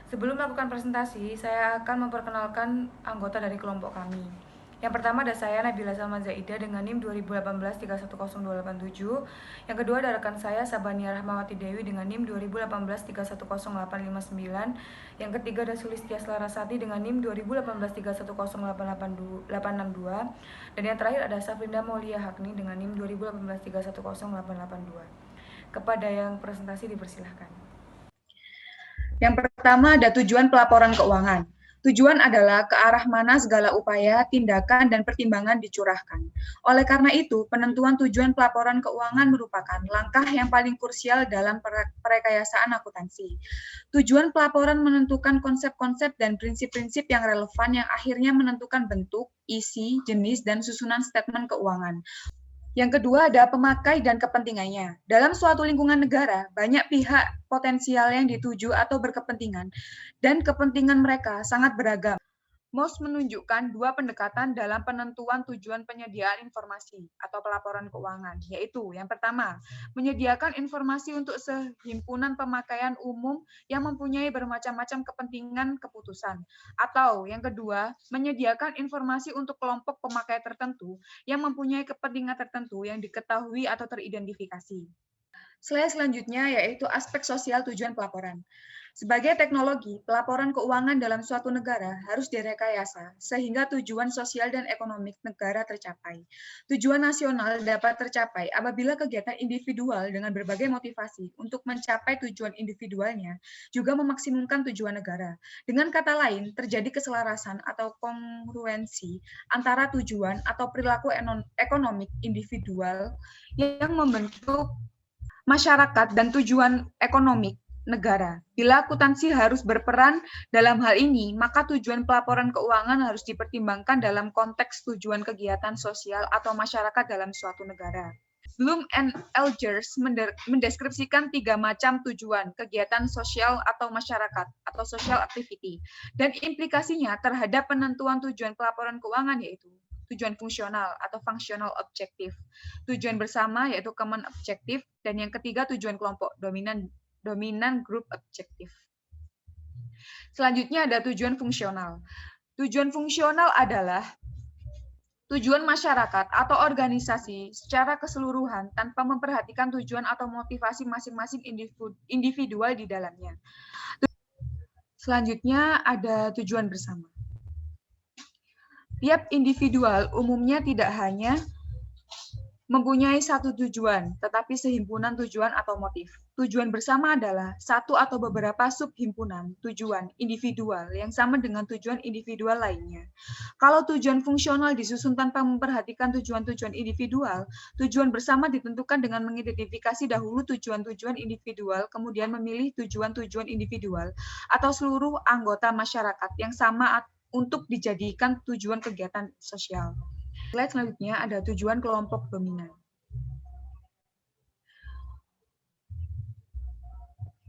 Sebelum melakukan presentasi, saya akan memperkenalkan anggota dari kelompok kami. Yang pertama ada saya, Nabila Salman Zaida dengan NIM 2018-310287. Yang kedua ada rekan saya, Sabania Rahmawati Dewi dengan NIM 2018-310859. Yang ketiga ada Sulistia Selarasati dengan NIM 2018-310882. Dan yang terakhir ada Safrinda Maulia Hakni dengan NIM 2018-310882. Kepada yang presentasi dipersilahkan. Yang pertama ada tujuan pelaporan keuangan. Tujuan adalah ke arah mana segala upaya, tindakan, dan pertimbangan dicurahkan. Oleh karena itu, penentuan tujuan pelaporan keuangan merupakan langkah yang paling krusial dalam perekayasaan akuntansi. Tujuan pelaporan menentukan konsep-konsep dan prinsip-prinsip yang relevan yang akhirnya menentukan bentuk, isi, jenis, dan susunan statement keuangan. Yang kedua ada pemakai dan kepentingannya. Dalam suatu lingkungan negara, banyak pihak potensial yang dituju atau berkepentingan, dan kepentingan mereka sangat beragam. MOS menunjukkan dua pendekatan dalam penentuan tujuan penyediaan informasi atau pelaporan keuangan, yaitu yang pertama, menyediakan informasi untuk sehimpunan pemakaian umum yang mempunyai bermacam-macam kepentingan keputusan, atau yang kedua, menyediakan informasi untuk kelompok pemakai tertentu yang mempunyai kepentingan tertentu yang diketahui atau teridentifikasi. Slide selanjutnya yaitu aspek sosial tujuan pelaporan. Sebagai teknologi, pelaporan keuangan dalam suatu negara harus direkayasa sehingga tujuan sosial dan ekonomi negara tercapai. Tujuan nasional dapat tercapai apabila kegiatan individual dengan berbagai motivasi untuk mencapai tujuan individualnya juga memaksimumkan tujuan negara. Dengan kata lain, terjadi keselarasan atau kongruensi antara tujuan atau perilaku ekonomi individual yang membentuk masyarakat dan tujuan ekonomi negara. Bila akuntansi harus berperan dalam hal ini, maka tujuan pelaporan keuangan harus dipertimbangkan dalam konteks tujuan kegiatan sosial atau masyarakat dalam suatu negara. Bloom and Elgers mendeskripsikan 3 macam tujuan kegiatan sosial atau masyarakat atau social activity dan implikasinya terhadap penentuan tujuan pelaporan keuangan yaitu tujuan fungsional atau functional objective, tujuan bersama yaitu common objective, dan yang ketiga tujuan kelompok dominan group objective. Selanjutnya ada tujuan fungsional. Tujuan fungsional adalah tujuan masyarakat atau organisasi secara keseluruhan tanpa memperhatikan tujuan atau motivasi masing-masing individual di dalamnya. Selanjutnya ada tujuan bersama. Tiap individual umumnya tidak hanya mempunyai satu tujuan, tetapi sehimpunan tujuan atau motif. Tujuan bersama adalah satu atau beberapa subhimpunan tujuan individual yang sama dengan tujuan individual lainnya. Kalau tujuan fungsional disusun tanpa memperhatikan tujuan-tujuan individual, tujuan bersama ditentukan dengan mengidentifikasi dahulu tujuan-tujuan individual, kemudian memilih tujuan-tujuan individual atau seluruh anggota masyarakat yang sama untuk dijadikan tujuan kegiatan sosial. Slide selanjutnya ada tujuan kelompok dominan.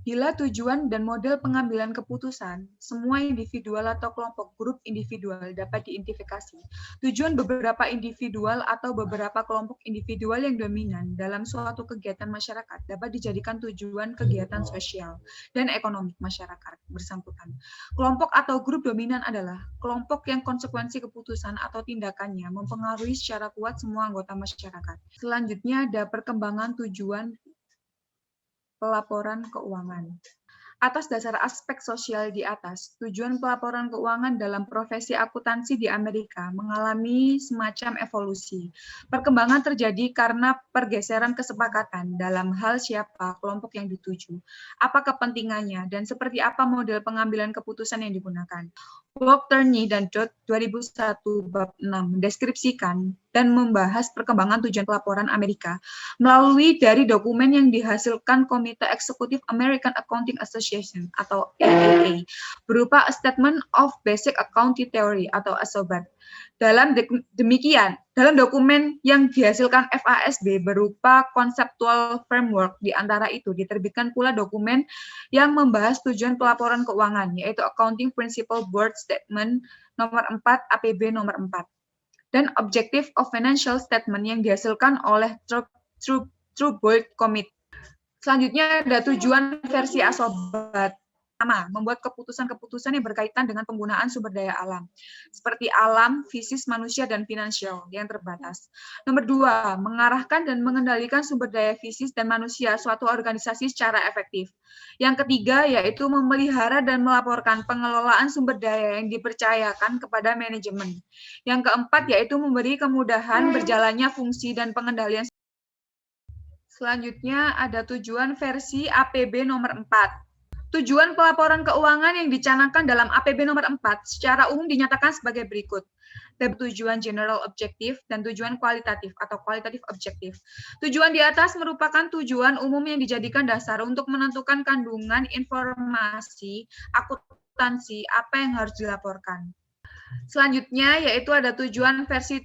Bila tujuan dan model pengambilan keputusan, semua individual atau kelompok grup individual dapat diidentifikasi. Tujuan beberapa individual atau beberapa kelompok individual yang dominan dalam suatu kegiatan masyarakat dapat dijadikan tujuan kegiatan sosial dan ekonomi masyarakat bersangkutan. Kelompok atau grup dominan adalah kelompok yang konsekuensi keputusan atau tindakannya mempengaruhi secara kuat semua anggota masyarakat. Selanjutnya ada perkembangan tujuan pelaporan keuangan. Atas dasar aspek sosial di atas, tujuan pelaporan keuangan dalam profesi akuntansi di Amerika mengalami semacam evolusi. Perkembangan terjadi karena pergeseran kesepakatan dalam hal siapa kelompok yang dituju, apa kepentingannya, dan seperti apa model pengambilan keputusan yang digunakan. Walk Turney dan Dodd 2001 bab 6 mendeskripsikan dan membahas perkembangan tujuan pelaporan Amerika melalui dari dokumen yang dihasilkan Komite Eksekutif American Accounting Association atau AAA berupa A Statement of Basic Accounting Theory atau ASOBAT. Dalam dokumen yang dihasilkan FASB berupa Conceptual Framework, di antara itu diterbitkan pula dokumen yang membahas tujuan pelaporan keuangan, yaitu Accounting Principle Board Statement nomor 4 APB nomor 4, dan Objective of Financial Statement yang dihasilkan oleh True Board Committee. Selanjutnya ada tujuan versi ASOBAT. Pertama, membuat keputusan-keputusan yang berkaitan dengan penggunaan sumber daya alam, seperti alam, fisis, manusia, dan finansial yang terbatas. Nomor dua, mengarahkan dan mengendalikan sumber daya fisis dan manusia suatu organisasi secara efektif. Yang ketiga, yaitu memelihara dan melaporkan pengelolaan sumber daya yang dipercayakan kepada manajemen. Yang keempat, yaitu memberi kemudahan berjalannya fungsi dan pengendalian. Selanjutnya ada tujuan versi APB nomor 4. Tujuan pelaporan keuangan yang dicanangkan dalam APB nomor 4 secara umum dinyatakan sebagai berikut. Tujuan general objektif dan tujuan kualitatif atau kualitatif objektif. Tujuan di atas merupakan tujuan umum yang dijadikan dasar untuk menentukan kandungan informasi akuntansi apa yang harus dilaporkan. Selanjutnya yaitu ada tujuan versi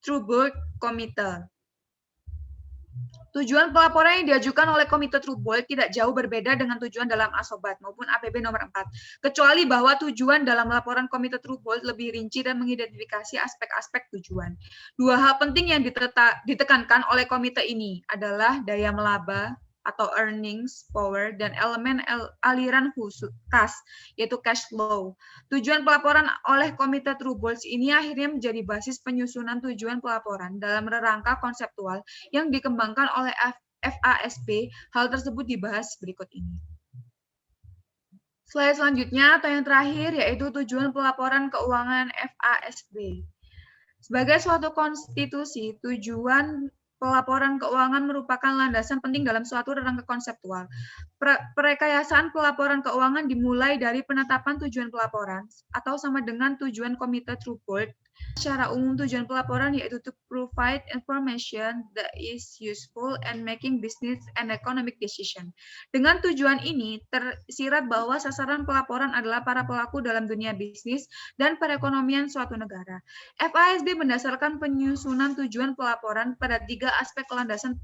Troubled Committee. Tujuan pelaporan yang diajukan oleh Komite Troubled tidak jauh berbeda dengan tujuan dalam ASOBAT maupun APB nomor 4, kecuali bahwa tujuan dalam laporan Komite Troubled lebih rinci dan mengidentifikasi aspek-aspek tujuan. Dua hal penting yang ditekankan oleh komite ini adalah daya melaba atau earnings power dan elemen aliran kas, yaitu cash flow. Tujuan pelaporan oleh Komite Troubled ini akhirnya menjadi basis penyusunan tujuan pelaporan dalam rangka konseptual yang dikembangkan oleh FASB. Hal tersebut dibahas berikut ini. Slide selanjutnya atau yang terakhir yaitu tujuan pelaporan keuangan FASB. Sebagai suatu konstitusi, tujuan pelaporan keuangan merupakan landasan penting dalam suatu rangka konseptual. Perekayasaan pelaporan keuangan dimulai dari penetapan tujuan pelaporan atau sama dengan tujuan Komite Troubled. Secara umum tujuan pelaporan yaitu to provide information that is useful and making business and economic decision. Dengan tujuan ini tersirat bahwa sasaran pelaporan adalah para pelaku dalam dunia bisnis dan perekonomian suatu negara. FASB mendasarkan penyusunan tujuan pelaporan pada 3 aspek landasan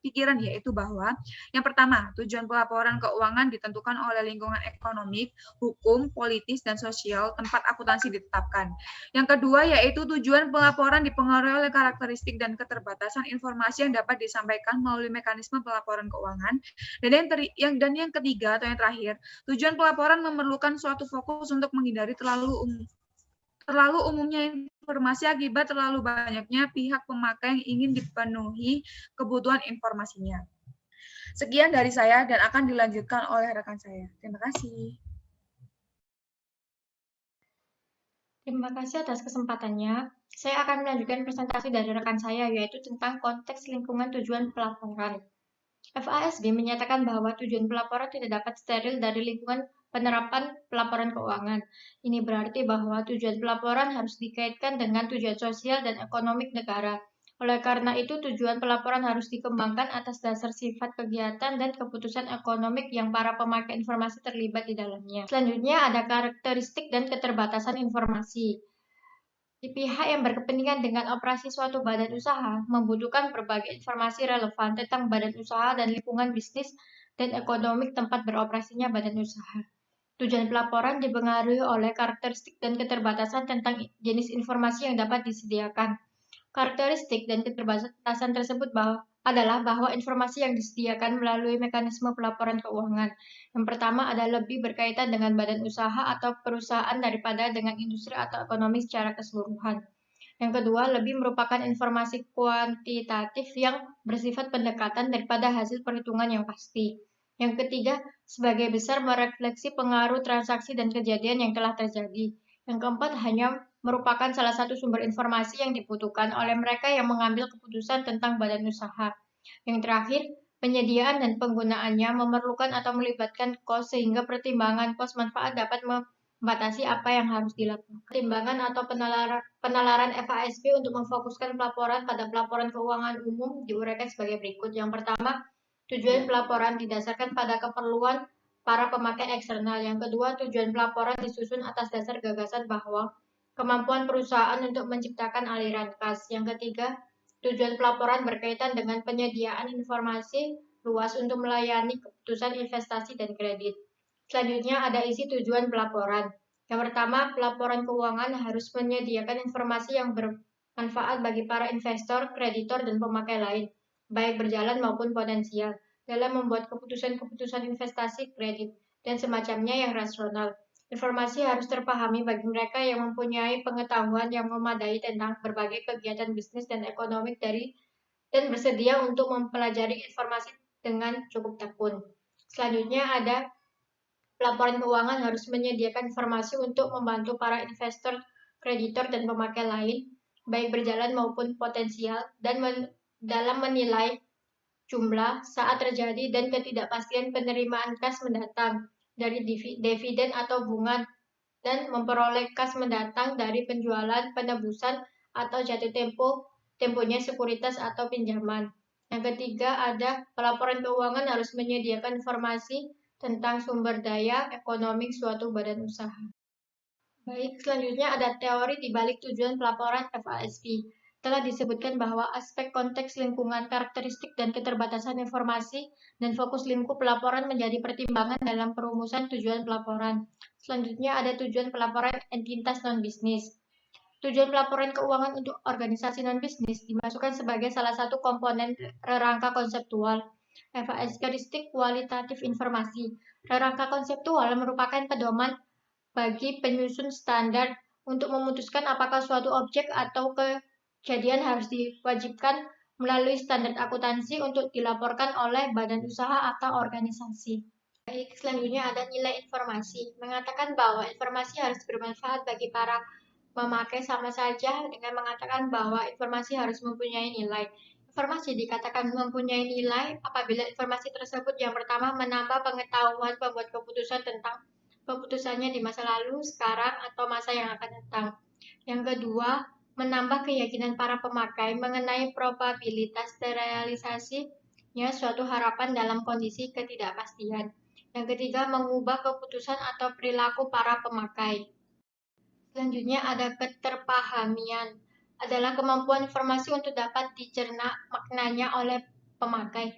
pikiran, yaitu bahwa yang pertama, tujuan pelaporan keuangan ditentukan oleh lingkungan ekonomi, hukum, politis, dan sosial tempat akuntansi ditetapkan. Yang kedua, yaitu tujuan pelaporan dipengaruhi oleh karakteristik dan keterbatasan informasi yang dapat disampaikan melalui mekanisme pelaporan keuangan. Dan yang ketiga atau yang terakhir, tujuan pelaporan memerlukan suatu fokus untuk menghindari terlalu umumnya informasi akibat terlalu banyaknya pihak pemakai yang ingin dipenuhi kebutuhan informasinya. Sekian dari saya dan akan dilanjutkan oleh rekan saya. Terima kasih. Terima kasih atas kesempatannya. Saya akan melanjutkan presentasi dari rekan saya, yaitu tentang konteks lingkungan tujuan pelaporan. FASB menyatakan bahwa tujuan pelaporan tidak dapat steril dari lingkungan penerapan pelaporan keuangan. Ini berarti bahwa tujuan pelaporan harus dikaitkan dengan tujuan sosial dan ekonomik negara. Oleh karena itu, tujuan pelaporan harus dikembangkan atas dasar sifat kegiatan dan keputusan ekonomik yang para pemakai informasi terlibat di dalamnya. Selanjutnya ada karakteristik dan keterbatasan informasi. Pihak yang berkepentingan dengan operasi suatu badan usaha membutuhkan berbagai informasi relevan tentang badan usaha dan lingkungan bisnis dan ekonomik tempat beroperasinya badan usaha. Tujuan pelaporan dipengaruhi oleh karakteristik dan keterbatasan tentang jenis informasi yang dapat disediakan. Karakteristik dan keterbatasan tersebut adalah bahwa informasi yang disediakan melalui mekanisme pelaporan keuangan. Yang pertama adalah lebih berkaitan dengan badan usaha atau perusahaan daripada dengan industri atau ekonomi secara keseluruhan. Yang kedua, lebih merupakan informasi kuantitatif yang bersifat pendekatan daripada hasil perhitungan yang pasti. Yang ketiga, sebagai besar merefleksi pengaruh transaksi dan kejadian yang telah terjadi. Yang keempat, hanya merupakan salah satu sumber informasi yang dibutuhkan oleh mereka yang mengambil keputusan tentang badan usaha. Yang terakhir, penyediaan dan penggunaannya memerlukan atau melibatkan kos sehingga pertimbangan kos manfaat dapat membatasi apa yang harus dilakukan. Pertimbangan atau penalaran FASB untuk memfokuskan pelaporan pada pelaporan keuangan umum diuraikan sebagai berikut. Yang pertama, tujuan pelaporan didasarkan pada keperluan para pemakai eksternal. Yang kedua, tujuan pelaporan disusun atas dasar gagasan bahwa kemampuan perusahaan untuk menciptakan aliran kas. Yang ketiga, tujuan pelaporan berkaitan dengan penyediaan informasi luas untuk melayani keputusan investasi dan kredit. Selanjutnya ada isi tujuan pelaporan. Yang pertama, pelaporan keuangan harus menyediakan informasi yang bermanfaat bagi para investor, kreditor, dan pemakai lain, baik berjalan maupun potensial, dalam membuat keputusan-keputusan investasi kredit. dan semacamnya yang rasional. Informasi harus terpahami bagi mereka yang mempunyai pengetahuan yang memadai tentang berbagai kegiatan bisnis dan ekonomi dan bersedia untuk mempelajari informasi dengan cukup tekun. Selanjutnya ada laporan keuangan harus menyediakan informasi untuk membantu para investor, kreditor, dan pemakai lain, baik berjalan maupun potensial, dan dalam menilai jumlah saat terjadi dan ketidakpastian penerimaan kas mendatang dari dividen atau bunga dan memperoleh kas mendatang dari penjualan, penebusan, atau jatuh temponya sekuritas atau pinjaman. Yang ketiga ada pelaporan keuangan harus menyediakan informasi tentang sumber daya ekonomi suatu badan usaha. Baik, selanjutnya ada teori di balik tujuan pelaporan FASB. Telah disebutkan bahwa aspek konteks lingkungan, karakteristik, dan keterbatasan informasi dan fokus lingkup pelaporan menjadi pertimbangan dalam perumusan tujuan pelaporan. Selanjutnya ada tujuan pelaporan entitas non-bisnis. Tujuan pelaporan keuangan untuk organisasi non-bisnis dimasukkan sebagai salah satu komponen rangka konseptual. Karakteristik kualitatif informasi. Rangka konseptual merupakan pedoman bagi penyusun standar untuk memutuskan apakah suatu objek atau kejadian harus diwajibkan melalui standar akuntansi untuk dilaporkan oleh badan usaha atau organisasi. Baik, selanjutnya ada nilai informasi. Mengatakan bahwa informasi harus bermanfaat bagi para memakai sama saja dengan mengatakan bahwa informasi harus mempunyai nilai. Informasi dikatakan mempunyai nilai apabila informasi tersebut yang pertama menambah pengetahuan pembuat keputusan tentang keputusannya di masa lalu, sekarang, atau masa yang akan datang. Yang kedua, menambah keyakinan para pemakai mengenai probabilitas terrealisasinya suatu harapan dalam kondisi ketidakpastian. Yang ketiga, mengubah keputusan atau perilaku para pemakai. Selanjutnya ada keterpahamian, adalah kemampuan informasi untuk dapat dicerna maknanya oleh pemakai.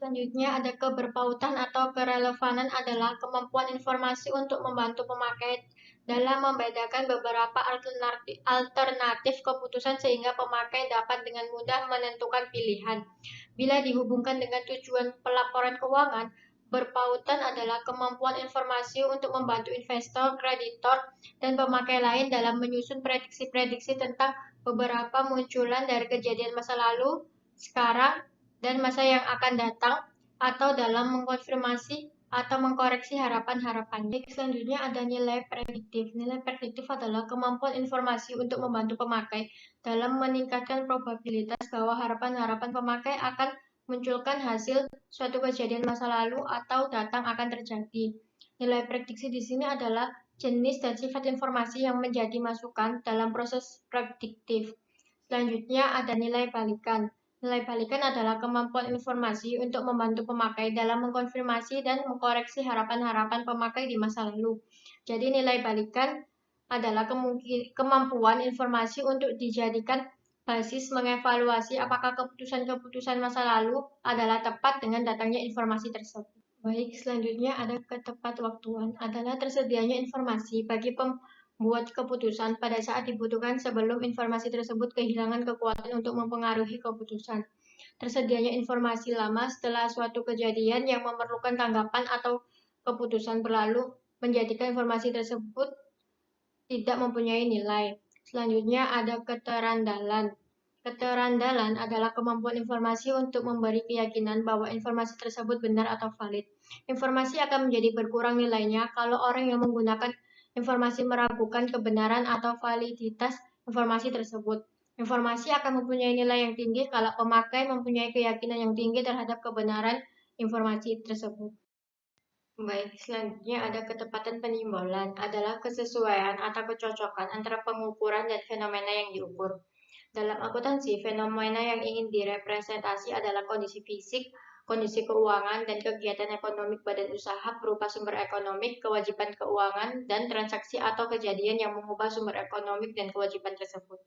Selanjutnya ada keberpautan atau kerelevanan adalah kemampuan informasi untuk membantu pemakai dalam membedakan beberapa alternatif keputusan sehingga pemakai dapat dengan mudah menentukan pilihan. Bila dihubungkan dengan tujuan pelaporan keuangan, berpautan adalah kemampuan informasi untuk membantu investor, kreditor, dan pemakai lain dalam menyusun prediksi-prediksi tentang beberapa munculan dari kejadian masa lalu, sekarang, dan masa yang akan datang, atau dalam mengkonfirmasi atau mengkoreksi harapan-harapannya. Selanjutnya ada nilai prediktif. Nilai prediktif adalah kemampuan informasi untuk membantu pemakai dalam meningkatkan probabilitas bahwa harapan-harapan pemakai akan munculkan hasil suatu kejadian masa lalu atau datang akan terjadi. Nilai prediksi di sini adalah jenis dan sifat informasi yang menjadi masukan dalam proses prediktif. Selanjutnya ada nilai balikan. Nilai balikan adalah kemampuan informasi untuk membantu pemakai dalam mengkonfirmasi dan mengkoreksi harapan-harapan pemakai di masa lalu. Jadi nilai balikan adalah kemampuan informasi untuk dijadikan basis mengevaluasi apakah keputusan-keputusan masa lalu adalah tepat dengan datangnya informasi tersebut. Baik, selanjutnya ada ketepatwaktuan, adalah tersedianya informasi bagi buat keputusan pada saat dibutuhkan sebelum informasi tersebut kehilangan kekuatan untuk mempengaruhi keputusan. Tersedianya informasi lama setelah suatu kejadian yang memerlukan tanggapan atau keputusan berlalu menjadikan informasi tersebut tidak mempunyai nilai. Selanjutnya ada keterandalan. Keterandalan adalah kemampuan informasi untuk memberi keyakinan bahwa informasi tersebut benar atau valid. Informasi akan menjadi berkurang nilainya kalau orang yang menggunakan informasi meragukan kebenaran atau validitas informasi tersebut. Informasi akan mempunyai nilai yang tinggi kalau pemakai mempunyai keyakinan yang tinggi terhadap kebenaran informasi tersebut. Baik, selanjutnya ada ketepatan penyimbolan, adalah kesesuaian atau kecocokan antara pengukuran dan fenomena yang diukur. Dalam akuntansi, fenomena yang ingin direpresentasi adalah kondisi fisik, kondisi keuangan, dan kegiatan ekonomi badan usaha berupa sumber ekonomi, kewajiban keuangan, dan transaksi atau kejadian yang mengubah sumber ekonomi dan kewajiban tersebut.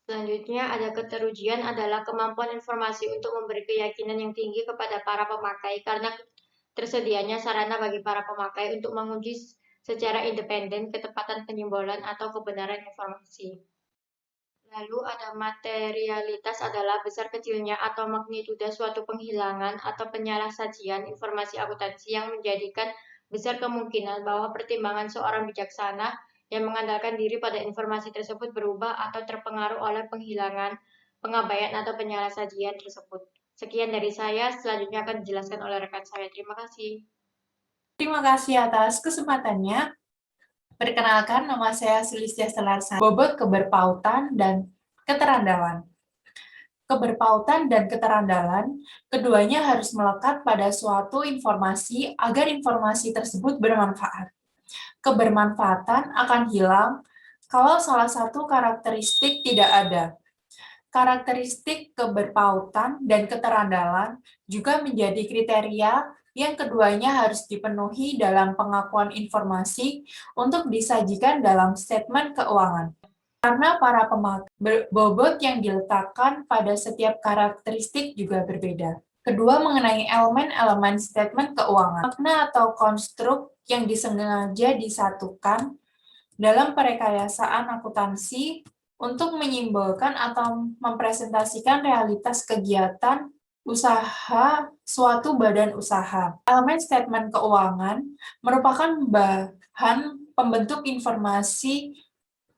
Selanjutnya ada keterujian, adalah kemampuan informasi untuk memberi keyakinan yang tinggi kepada para pemakai karena tersedianya sarana bagi para pemakai untuk menguji secara independen ketepatan penyimbolan atau kebenaran informasi. Lalu ada materialitas adalah besar kecilnya atau magnitudo suatu penghilangan atau penyalahsajian informasi akuntansi yang menjadikan besar kemungkinan bahwa pertimbangan seorang bijaksana yang mengandalkan diri pada informasi tersebut berubah atau terpengaruh oleh penghilangan, pengabaian atau penyalahsajian tersebut. Sekian dari saya, selanjutnya akan dijelaskan oleh rekan saya. Terima kasih. Terima kasih atas kesempatannya. Perkenalkan, nama saya Sulistya Selarsari. Bobot keberpautan dan keterandalan. Keberpautan dan keterandalan, keduanya harus melekat pada suatu informasi agar informasi tersebut bermanfaat. Kebermanfaatan akan hilang kalau salah satu karakteristik tidak ada. Karakteristik keberpautan dan keterandalan juga menjadi kriteria yang keduanya harus dipenuhi dalam pengakuan informasi untuk disajikan dalam statement keuangan. Karena para pemakai bobot yang diletakkan pada setiap karakteristik juga berbeda. Kedua, mengenai elemen-elemen statement keuangan. Makna atau konstruk yang disengaja disatukan dalam perekayasaan akuntansi untuk menyimbolkan atau mempresentasikan realitas kegiatan usaha suatu badan usaha. Elemen statement keuangan merupakan bahan pembentuk informasi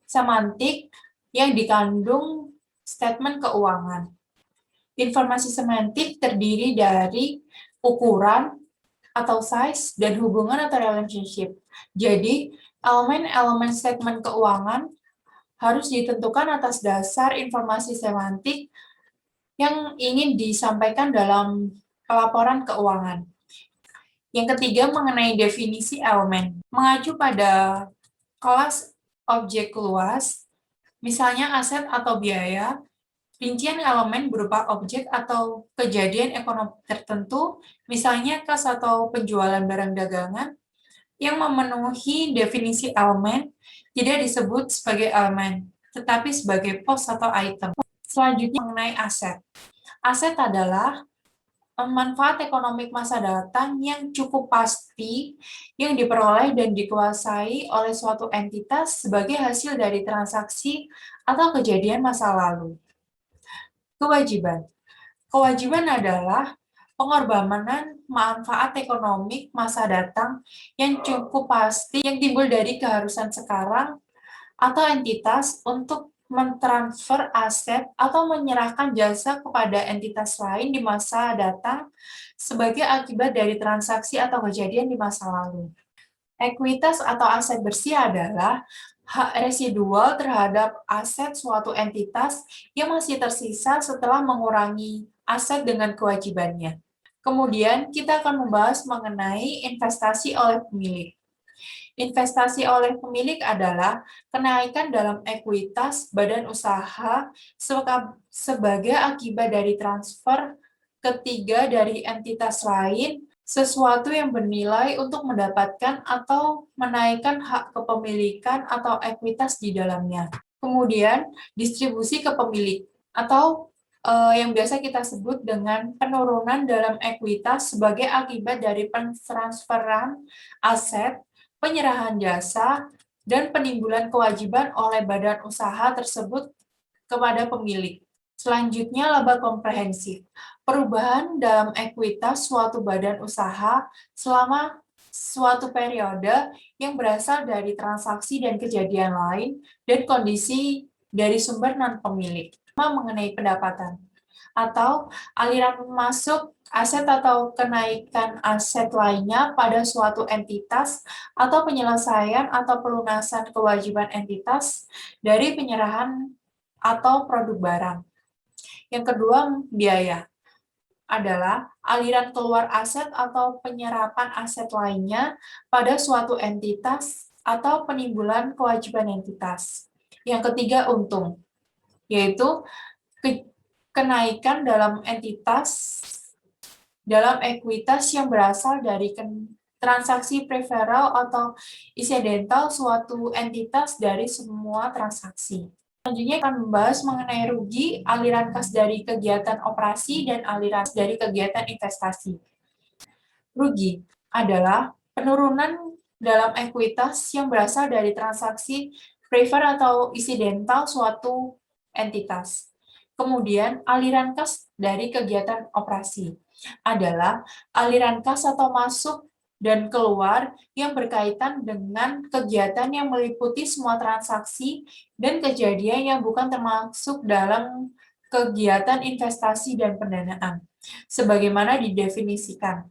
semantik yang dikandung statement keuangan. Informasi semantik terdiri dari ukuran atau size dan hubungan atau relationship. Jadi, elemen-elemen statement keuangan harus ditentukan atas dasar informasi semantik yang ingin disampaikan dalam laporan keuangan. Yang ketiga, mengenai definisi elemen. Mengacu pada kelas objek luas, misalnya aset atau biaya, rincian elemen berupa objek atau kejadian ekonomi tertentu, misalnya kas atau penjualan barang dagangan, yang memenuhi definisi elemen tidak disebut sebagai elemen, tetapi sebagai pos atau item. Selanjutnya mengenai aset. Aset adalah manfaat ekonomi masa datang yang cukup pasti yang diperoleh dan dikuasai oleh suatu entitas sebagai hasil dari transaksi atau kejadian masa lalu. Kewajiban. Kewajiban adalah pengorbanan manfaat ekonomi masa datang yang cukup pasti yang timbul dari keharusan sekarang atau entitas untuk mentransfer aset atau menyerahkan jasa kepada entitas lain di masa datang sebagai akibat dari transaksi atau kejadian di masa lalu. Ekuitas atau aset bersih adalah hak residual terhadap aset suatu entitas yang masih tersisa setelah mengurangi aset dengan kewajibannya. Kemudian kita akan membahas mengenai investasi oleh pemilik. Investasi oleh pemilik adalah kenaikan dalam ekuitas badan usaha sebagai akibat dari transfer ketiga dari entitas lain, sesuatu yang bernilai untuk mendapatkan atau menaikkan hak kepemilikan atau ekuitas di dalamnya. Kemudian, distribusi ke pemilik atau yang biasa kita sebut dengan penurunan dalam ekuitas sebagai akibat dari pentransferan aset, penyerahan jasa, dan penimbulan kewajiban oleh badan usaha tersebut kepada pemilik. Selanjutnya, laba komprehensif. Perubahan dalam ekuitas suatu badan usaha selama suatu periode yang berasal dari transaksi dan kejadian lain dan kondisi dari sumber non-pemilik. Mengenai pendapatan atau aliran masuk aset atau kenaikan aset lainnya pada suatu entitas atau penyelesaian atau pelunasan kewajiban entitas dari penyerahan atau produk barang. Yang kedua, biaya adalah aliran keluar aset atau penyerapan aset lainnya pada suatu entitas atau penimbulan kewajiban entitas. Yang ketiga, untung, yaitu kenaikan dalam entitas dalam ekuitas yang berasal dari transaksi preferal atau insidental suatu entitas dari semua transaksi. Selanjutnya akan membahas mengenai rugi, aliran kas dari kegiatan operasi, dan aliran kas dari kegiatan investasi. Rugi adalah penurunan dalam ekuitas yang berasal dari transaksi prefer atau insidental suatu entitas. Kemudian, aliran kas dari kegiatan operasi adalah aliran kas atau masuk dan keluar yang berkaitan dengan kegiatan yang meliputi semua transaksi dan kejadian yang bukan termasuk dalam kegiatan investasi dan pendanaan, sebagaimana didefinisikan.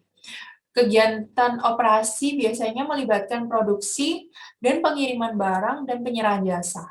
Kegiatan operasi biasanya melibatkan produksi dan pengiriman barang dan penyerahan jasa.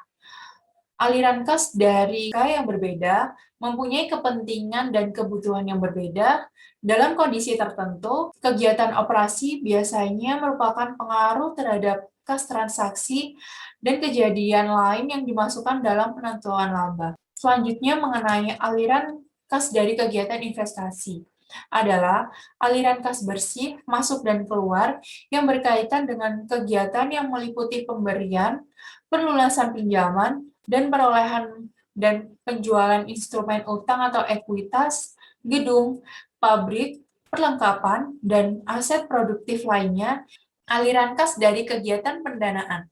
Aliran kas dari yang berbeda mempunyai kepentingan dan kebutuhan yang berbeda. Dalam kondisi tertentu, kegiatan operasi biasanya merupakan pengaruh terhadap kas transaksi dan kejadian lain yang dimasukkan dalam penentuan laba. Selanjutnya mengenai aliran kas dari kegiatan investasi adalah aliran kas bersih, masuk dan keluar yang berkaitan dengan kegiatan yang meliputi pemberian, pelunasan pinjaman, dan perolehan dan penjualan instrumen utang atau ekuitas, gedung, pabrik, perlengkapan, dan aset produktif lainnya. Aliran kas dari kegiatan pendanaan,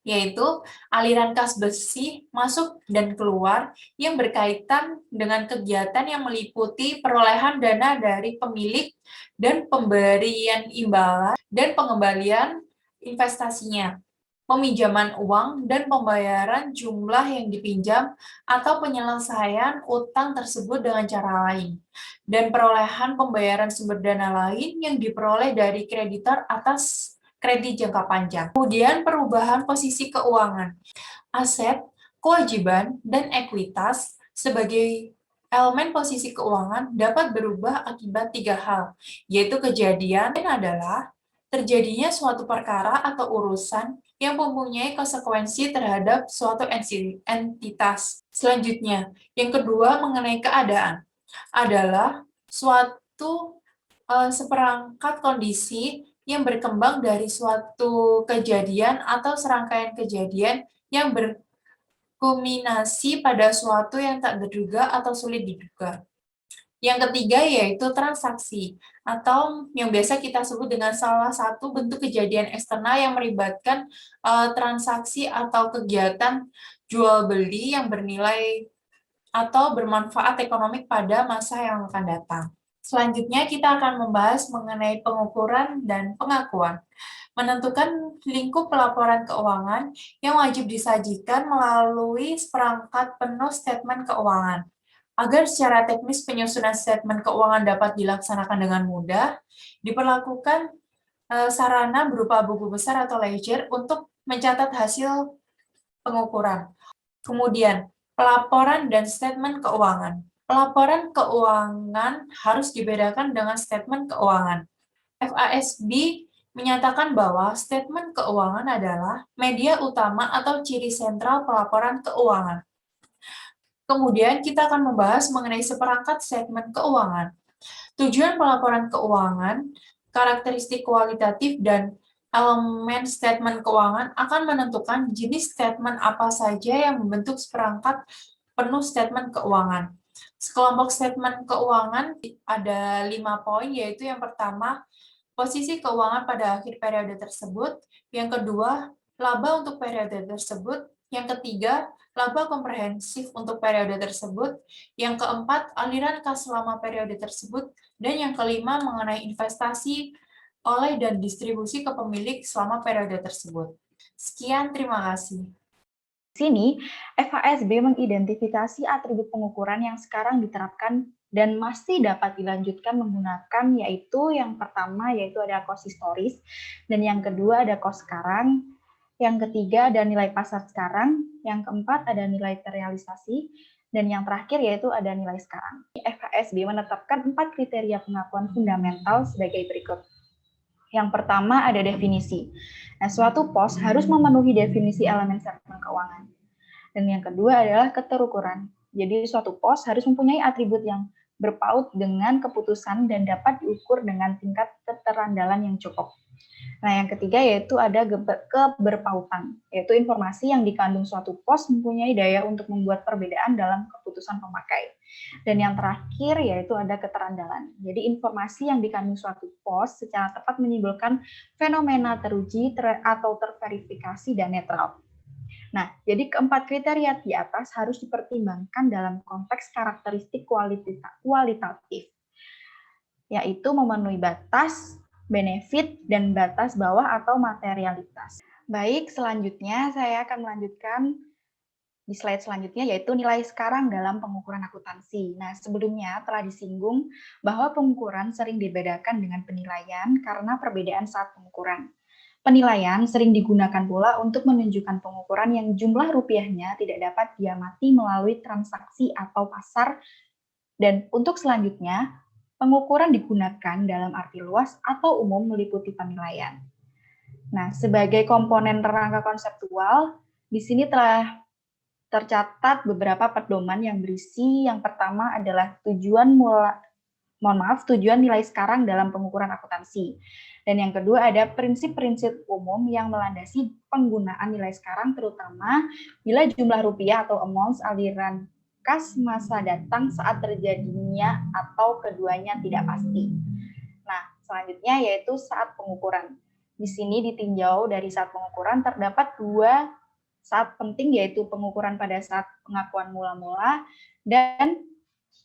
yaitu aliran kas bersih masuk dan keluar yang berkaitan dengan kegiatan yang meliputi perolehan dana dari pemilik dan pemberian imbalan dan pengembalian investasinya, peminjaman uang dan pembayaran jumlah yang dipinjam atau penyelesaian utang tersebut dengan cara lain, dan perolehan pembayaran sumber dana lain yang diperoleh dari kreditor atas kredit jangka panjang. Kemudian perubahan posisi keuangan, aset, kewajiban, dan ekuitas sebagai elemen posisi keuangan dapat berubah akibat 3 hal, yaitu kejadian adalah terjadinya suatu perkara atau urusan yang mempunyai konsekuensi terhadap suatu entitas. Selanjutnya, yang kedua mengenai keadaan adalah suatu seperangkat kondisi yang berkembang dari suatu kejadian atau serangkaian kejadian yang berkulminasi pada suatu yang tak terduga atau sulit diduga. Yang ketiga yaitu transaksi, atau yang biasa kita sebut dengan salah satu bentuk kejadian eksternal yang melibatkan transaksi atau kegiatan jual beli yang bernilai atau bermanfaat ekonomi pada masa yang akan datang. Selanjutnya kita akan membahas mengenai pengukuran dan pengakuan. Menentukan lingkup pelaporan keuangan yang wajib disajikan melalui seperangkat penuh statement keuangan. Agar secara teknis penyusunan statement keuangan dapat dilaksanakan dengan mudah, diperlakukan sarana berupa buku besar atau ledger untuk mencatat hasil pengukuran. Kemudian, pelaporan dan statement keuangan. Pelaporan keuangan harus dibedakan dengan statement keuangan. FASB menyatakan bahwa statement keuangan adalah media utama atau ciri sentral pelaporan keuangan. Kemudian kita akan membahas mengenai seperangkat statement keuangan. Tujuan pelaporan keuangan, karakteristik kualitatif, dan elemen statement keuangan akan menentukan jenis statement apa saja yang membentuk seperangkat penuh statement keuangan. Sekelompok statement keuangan ada 5 poin, yaitu yang pertama, posisi keuangan pada akhir periode tersebut. Yang kedua, laba untuk periode tersebut. Yang ketiga, laba komprehensif untuk periode tersebut. Yang keempat, aliran kas selama periode tersebut. Dan yang kelima, mengenai investasi oleh dan distribusi ke pemilik selama periode tersebut. Sekian, terima kasih. Di sini, FASB mengidentifikasi atribut pengukuran yang sekarang diterapkan dan masih dapat dilanjutkan menggunakan, yaitu yang pertama yaitu ada cost historis, dan yang kedua ada cost sekarang, yang ketiga ada nilai pasar sekarang, yang keempat ada nilai terrealisasi, dan yang terakhir yaitu ada nilai sekarang. FASB menetapkan 4 kriteria pengakuan fundamental sebagai berikut. Yang pertama ada definisi. Nah, suatu pos harus memenuhi definisi elemen statement keuangan. Dan yang kedua adalah keterukuran. Jadi suatu pos harus mempunyai atribut yang berpaut dengan keputusan dan dapat diukur dengan tingkat keterandalan yang cukup. Nah, yang ketiga yaitu ada keberpautan, yaitu informasi yang dikandung suatu pos mempunyai daya untuk membuat perbedaan dalam keputusan pemakai. Dan yang terakhir yaitu ada keterandalan. Jadi informasi yang dikandung suatu pos secara tepat menyimpulkan fenomena teruji atau terverifikasi dan netral. Nah, jadi keempat kriteria di atas harus dipertimbangkan dalam konteks karakteristik kualitatif, yaitu memenuhi batas, benefit, dan batas bawah atau materialitas. Baik, selanjutnya saya akan melanjutkan di slide selanjutnya, yaitu nilai sekarang dalam pengukuran akuntansi. Nah, sebelumnya telah disinggung bahwa pengukuran sering dibedakan dengan penilaian karena perbedaan saat pengukuran. Penilaian sering digunakan pula untuk menunjukkan pengukuran yang jumlah rupiahnya tidak dapat diamati melalui transaksi atau pasar. Dan untuk selanjutnya, pengukuran digunakan dalam arti luas atau umum meliputi penilaian. Nah, sebagai komponen rangka konseptual, di sini telah tercatat beberapa pedoman yang berisi yang pertama adalah tujuan nilai sekarang dalam pengukuran akuntansi. Dan yang kedua ada prinsip-prinsip umum yang melandasi penggunaan nilai sekarang terutama bila jumlah rupiah atau amounts aliran kas masa datang saat terjadinya atau keduanya tidak pasti. Nah, selanjutnya yaitu saat pengukuran. Di sini ditinjau dari saat pengukuran terdapat dua saat penting, yaitu pengukuran pada saat pengakuan mula-mula dan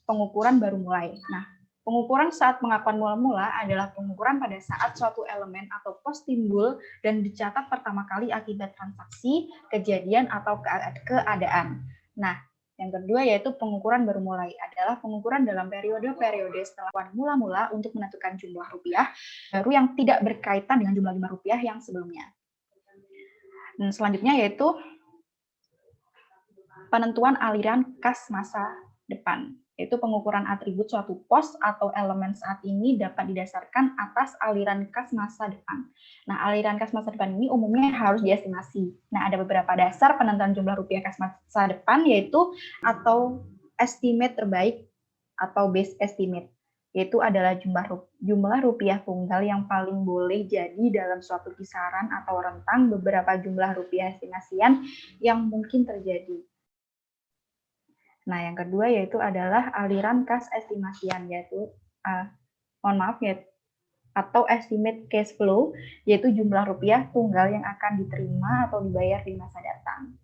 pengukuran baru mulai. Nah, pengukuran saat pengakuan mula-mula adalah pengukuran pada saat suatu elemen atau pos timbul dan dicatat pertama kali akibat transaksi, kejadian, atau keadaan. Nah, yang kedua yaitu pengukuran baru mulai adalah pengukuran dalam periode-periode setelah pengakuan mula-mula untuk menentukan jumlah rupiah baru yang tidak berkaitan dengan jumlah rupiah yang sebelumnya. Dan selanjutnya yaitu penentuan aliran kas masa depan, yaitu pengukuran atribut suatu pos atau elemen saat ini dapat didasarkan atas aliran kas masa depan. Nah, aliran kas masa depan ini umumnya harus diestimasi. Nah, ada beberapa dasar penentuan jumlah rupiah kas masa depan, yaitu atau estimate terbaik atau base estimate, yaitu adalah jumlah rupiah tunggal yang paling boleh jadi dalam suatu kisaran atau rentang beberapa jumlah rupiah estimasian yang mungkin terjadi. Nah, yang kedua yaitu adalah aliran kas estimasian, yaitu atau estimate cash flow, yaitu jumlah rupiah tunggal yang akan diterima atau dibayar di masa datang.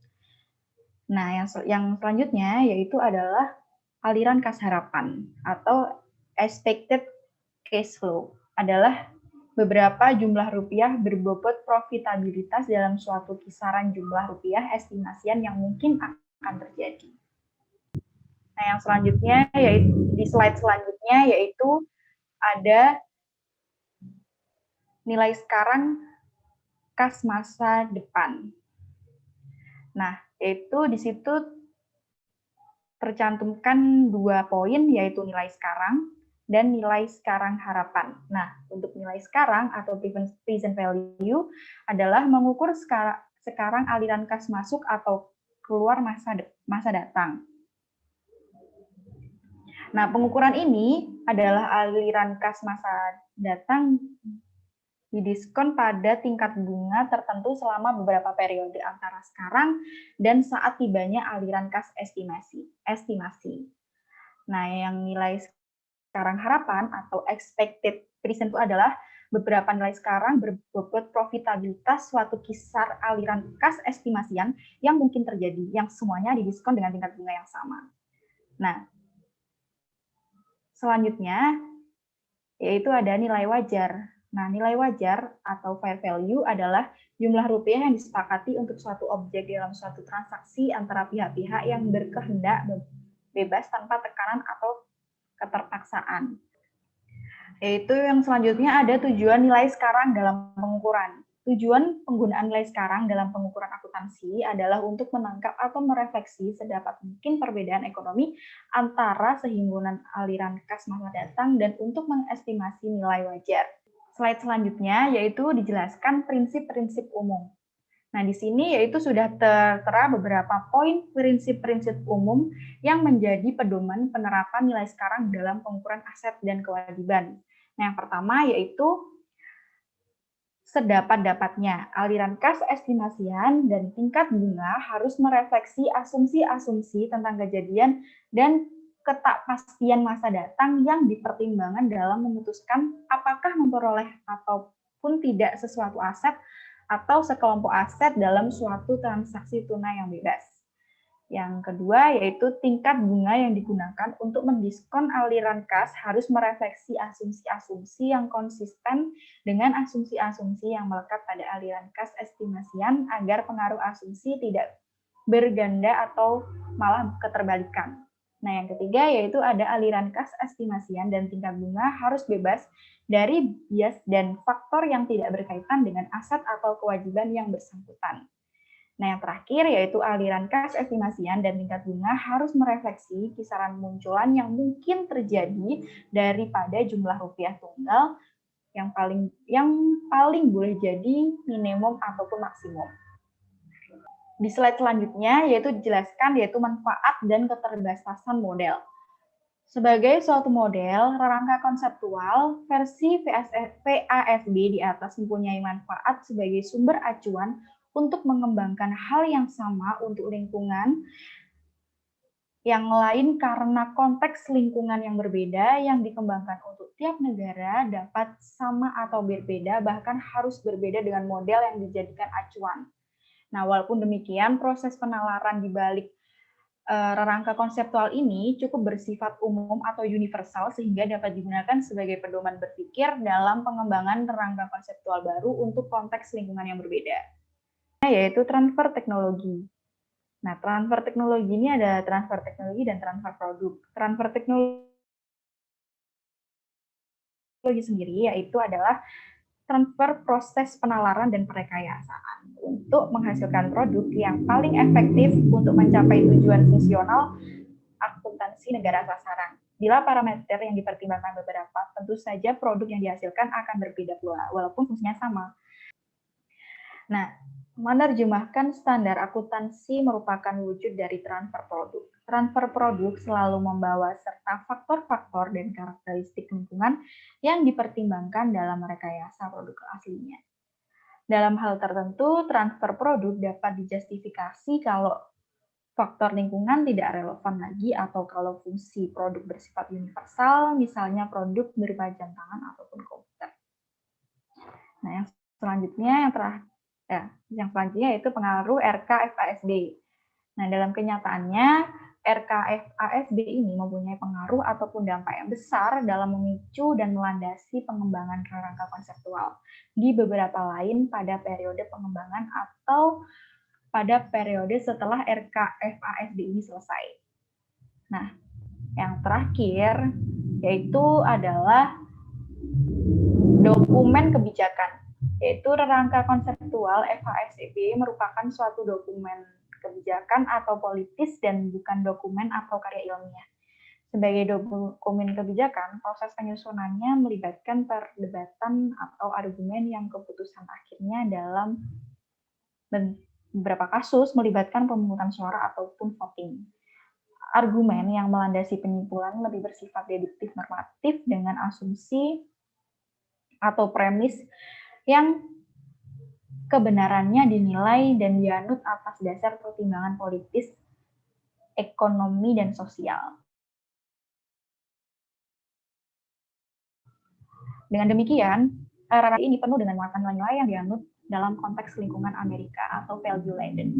Nah, yang selanjutnya yaitu adalah aliran kas harapan atau expected cash flow, adalah beberapa jumlah rupiah berbobot profitabilitas dalam suatu kisaran jumlah rupiah estimasian yang mungkin akan terjadi. Nah, yang selanjutnya yaitu di slide selanjutnya yaitu ada nilai sekarang kas masa depan. Nah, yaitu di situ tercantumkan 2 poin, yaitu nilai sekarang dan nilai sekarang harapan. Nah, untuk nilai sekarang atau present value adalah mengukur sekarang aliran kas masuk atau keluar masa datang. Nah, pengukuran ini adalah aliran kas masa datang didiskon pada tingkat bunga tertentu selama beberapa periode antara sekarang dan saat tibanya aliran kas estimasi. Nah, yang nilai sekarang harapan atau expected present itu adalah beberapa nilai sekarang berbobot profitabilitas suatu kisar aliran kas estimasian yang mungkin terjadi, yang semuanya didiskon dengan tingkat bunga yang sama. Nah, selanjutnya yaitu ada nilai wajar. Nah, nilai wajar atau fair value adalah jumlah rupiah yang disepakati untuk suatu objek dalam suatu transaksi antara pihak-pihak yang berkehendak bebas tanpa tekanan atau keterpaksaan. Yaitu yang selanjutnya ada tujuan nilai sekarang dalam pengukuran. Tujuan penggunaan nilai sekarang dalam pengukuran akuntansi adalah untuk menangkap atau merefleksi sedapat mungkin perbedaan ekonomi antara sehimpunan aliran kas masa datang dan untuk mengestimasi nilai wajar. Slide selanjutnya yaitu dijelaskan prinsip-prinsip umum. Nah, di sini yaitu sudah tertera beberapa poin prinsip-prinsip umum yang menjadi pedoman penerapan nilai sekarang dalam pengukuran aset dan kewajiban. Nah, yang pertama yaitu sedapat-dapatnya aliran kas estimasian dan tingkat bunga harus merefleksi asumsi-asumsi tentang kejadian dan ketakpastian masa datang yang dipertimbangkan dalam memutuskan apakah memperoleh ataupun tidak sesuatu aset atau sekelompok aset dalam suatu transaksi tunai yang bebas. Yang kedua yaitu tingkat bunga yang digunakan untuk mendiskon aliran kas harus merefleksi asumsi-asumsi yang konsisten dengan asumsi-asumsi yang melekat pada aliran kas estimasian agar pengaruh asumsi tidak berganda atau malah keterbalikan. Nah, yang ketiga yaitu ada aliran kas estimasian dan tingkat bunga harus bebas dari bias dan faktor yang tidak berkaitan dengan aset atau kewajiban yang bersangkutan. Nah, yang terakhir yaitu aliran kas estimasian dan tingkat bunga harus merefleksi kisaran munculan yang mungkin terjadi daripada jumlah rupiah tunggal yang paling boleh jadi minimum ataupun maksimum. Di slide selanjutnya yaitu dijelaskan yaitu manfaat dan keterbatasan model. Sebagai suatu model, rangka konseptual, versi VASB di atas mempunyai manfaat sebagai sumber acuan untuk mengembangkan hal yang sama untuk lingkungan yang lain karena konteks lingkungan yang berbeda yang dikembangkan untuk tiap negara dapat sama atau berbeda, bahkan harus berbeda dengan model yang dijadikan acuan. Nah, walaupun demikian, proses penalaran di balik rangka konseptual ini cukup bersifat umum atau universal sehingga dapat digunakan sebagai pedoman berpikir dalam pengembangan rangka konseptual baru untuk konteks lingkungan yang berbeda, yaitu transfer teknologi. Nah, transfer teknologi ini ada transfer teknologi dan transfer produk. Transfer teknologi sendiri yaitu adalah transfer proses penalaran dan perekayasaan untuk menghasilkan produk yang paling efektif untuk mencapai tujuan fungsional akuntansi negara sasaran. Bila parameter yang dipertimbangkan beberapa, tentu saja produk yang dihasilkan akan berbeda pula, walaupun fungsinya sama. Nah, menerjemahkan standar akuntansi merupakan wujud dari transfer produk. Transfer produk selalu membawa serta faktor-faktor dan karakteristik lingkungan yang dipertimbangkan dalam rekayasa produk aslinya. Dalam hal tertentu, transfer produk dapat dijustifikasi kalau faktor lingkungan tidak relevan lagi atau kalau fungsi produk bersifat universal, misalnya produk berupa jam tangan ataupun komputer. Nah, yang selanjutnya yang selanjutnya yaitu pengaruh RKFASB. Nah, dalam kenyataannya, RKFASB ini mempunyai pengaruh ataupun dampak yang besar dalam memicu dan melandasi pengembangan rangka konseptual di beberapa lain pada periode pengembangan atau pada periode setelah RKFASB ini selesai. Nah, yang terakhir yaitu adalah dokumen kebijakan, yaitu rangka konseptual FASB merupakan suatu dokumen kebijakan atau politis dan bukan dokumen atau karya ilmiah. Sebagai dokumen kebijakan, proses penyusunannya melibatkan perdebatan atau argumen yang keputusan akhirnya dalam beberapa kasus melibatkan pemungutan suara ataupun voting. Argumen yang melandasi penyimpulan lebih bersifat deduktif normatif dengan asumsi atau premis yang kebenarannya dinilai dan dianut atas dasar pertimbangan politis, ekonomi, dan sosial. Dengan demikian, rangka ini penuh dengan muatan nilai yang dianut dalam konteks lingkungan Amerika atau value laden.